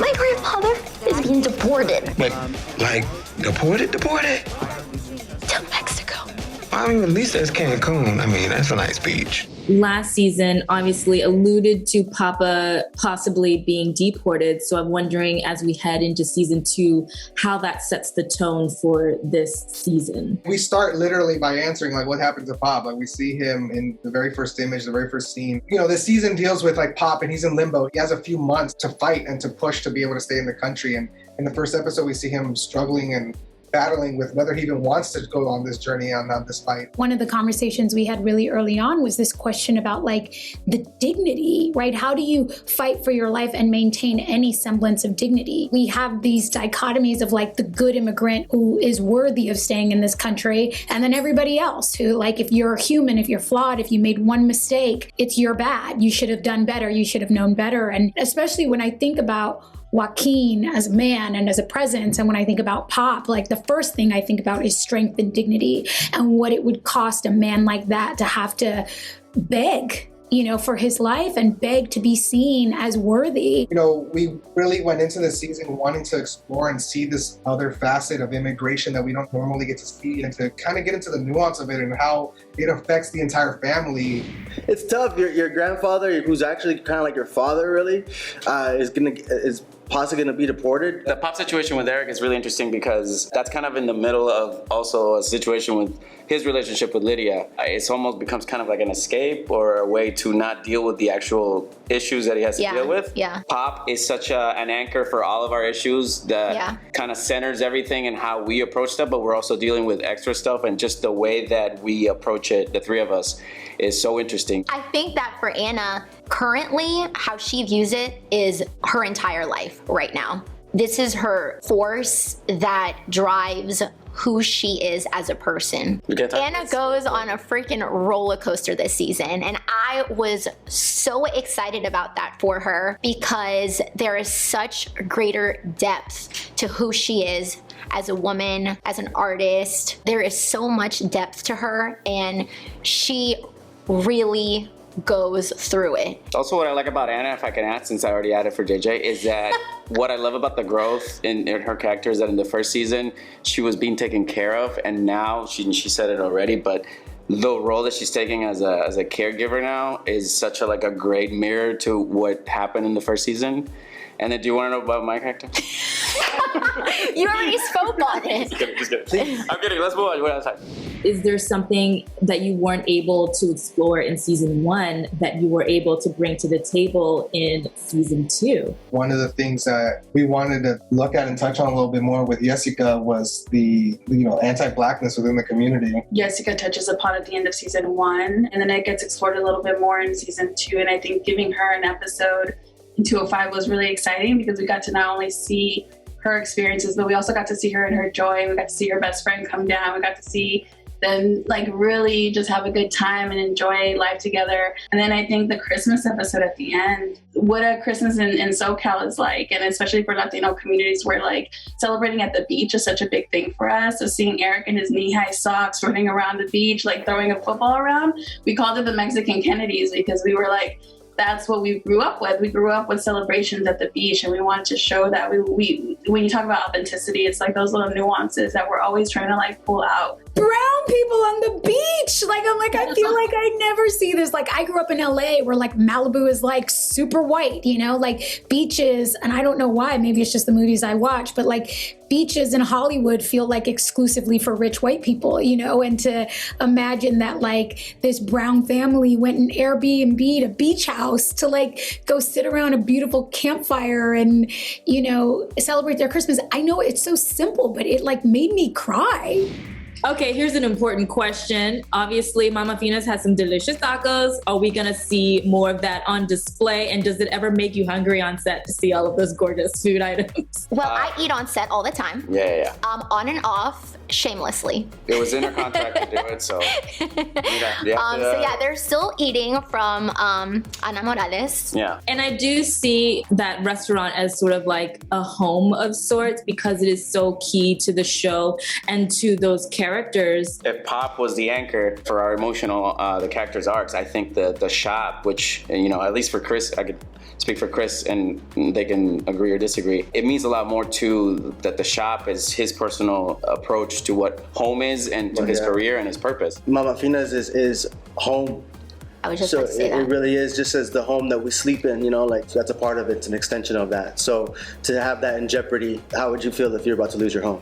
My grandfather is being deported. Wait, like deported? To Mexico. I mean, at least that's Cancun. I mean, that's a nice beach. Last season obviously alluded to Papa possibly being deported. So I'm wondering, as we head into season 2, how that sets the tone for this season. We start literally by answering like what happened to Pop. Like we see him in the very first image, the very first scene. You know, this season deals with like Pop, and he's in limbo. He has a few months to fight and to push to be able to stay in the country. And in the first episode, we see him struggling and battling with whether he even wants to go on this journey on this fight. One of the conversations we had really early on was this question about like the dignity, right? How do you fight for your life and maintain any semblance of dignity? We have these dichotomies of like the good immigrant who is worthy of staying in this country, and then everybody else who, like, if you're human, if you're flawed, if you made one mistake, it's your bad. You should have done better. You should have known better. And especially when I think about Joaquin as a man and as a presence, and when I think about Pop, like the first thing I think about is strength and dignity, and what it would cost a man like that to have to beg, you know, for his life and beg to be seen as worthy. You know, we really went into this season wanting to explore and see this other facet of immigration that we don't normally get to see, and to kind of get into the nuance of it and how it affects the entire family. It's tough. Your grandfather, who's actually kind of like your father, really, is possibly going to be deported. The Pop situation with Erik is really interesting because that's kind of in the middle of also a situation with his relationship with Lydia. It's almost becomes kind of like an escape or a way to not deal with the actual issues that he has to deal with. Yeah. Pop is such an anchor for all of our issues that kind of centers everything and how we approach stuff, but we're also dealing with extra stuff, and just the way that we approach it, the three of us, is so interesting. I think that for Anna, currently, how she views it is her entire life right now. This is her force that drives who she is as a person. Anna goes on a freaking roller coaster this season, and I was so excited about that for her because there is such greater depth to who she is as a woman, as an artist. There is so much depth to her, and she really goes through it. Also, what I like about Anna, if I can add, since I already added for JJ, is that what I love about the growth in her character is that in the first season, she was being taken care of, and now, she said it already, but the role that she's taking as a caregiver now is such a great mirror to what happened in the first season. And then, do you want to know about my character? You already spoke on it. Just kidding. I'm kidding. Let's move on. What else? Is there something that you weren't able to explore in season 1 that you were able to bring to the table in season 2? One of the things that we wanted to look at and touch on a little bit more with Jessica was the, anti-Blackness within the community. Jessica touches upon at the end of season 1, and then it gets explored a little bit more in season 2. And I think giving her an episode in 205 was really exciting because we got to not only see her experiences, but we also got to see her in her joy. We got to see her best friend come down. We got to see them really just have a good time and enjoy life together. And then I think the Christmas episode at the end, what a Christmas in SoCal is like, and especially for Latino communities where celebrating at the beach is such a big thing for us. So seeing Erik in his knee-high socks running around the beach, throwing a football around, we called it the Mexican Kennedys because we were that's what we grew up with. We grew up with celebrations at the beach, and we wanted to show that we when you talk about authenticity, it's those little nuances that we're always trying to pull out. Brown people on the beach. I feel like I never see this. I grew up in LA where Malibu is super white, beaches. And I don't know why, maybe it's just the movies I watch, but beaches in Hollywood feel exclusively for rich white people, and to imagine that this brown family went and Airbnb'd a beach house to go sit around a beautiful campfire and, celebrate their Christmas. I know it's so simple, but it made me cry. Okay, here's an important question. Obviously, Mama Fina's has some delicious tacos. Are we gonna see more of that on display? And does it ever make you hungry on set to see all of those gorgeous food items? Well, I eat on set all the time. Yeah. On and off, shamelessly. It was in her contract to do it, so. They're still eating from Ana Morales. Yeah. And I do see that restaurant as sort of a home of sorts because it is so key to the show and to those characters characters. If Pop was the anchor for our emotional, the characters' arcs, I think the shop, which, you know, at least for Chris, I could speak for Chris and they can agree or disagree. It means a lot more to that the shop is his personal approach to what home is and to his career and his purpose. Mama Fina's is home. I was just So about to say that. it really is just as the home that we sleep in, you know, like that's a part of it. It's an extension of that. So to have that in jeopardy, how would you feel if you're about to lose your home?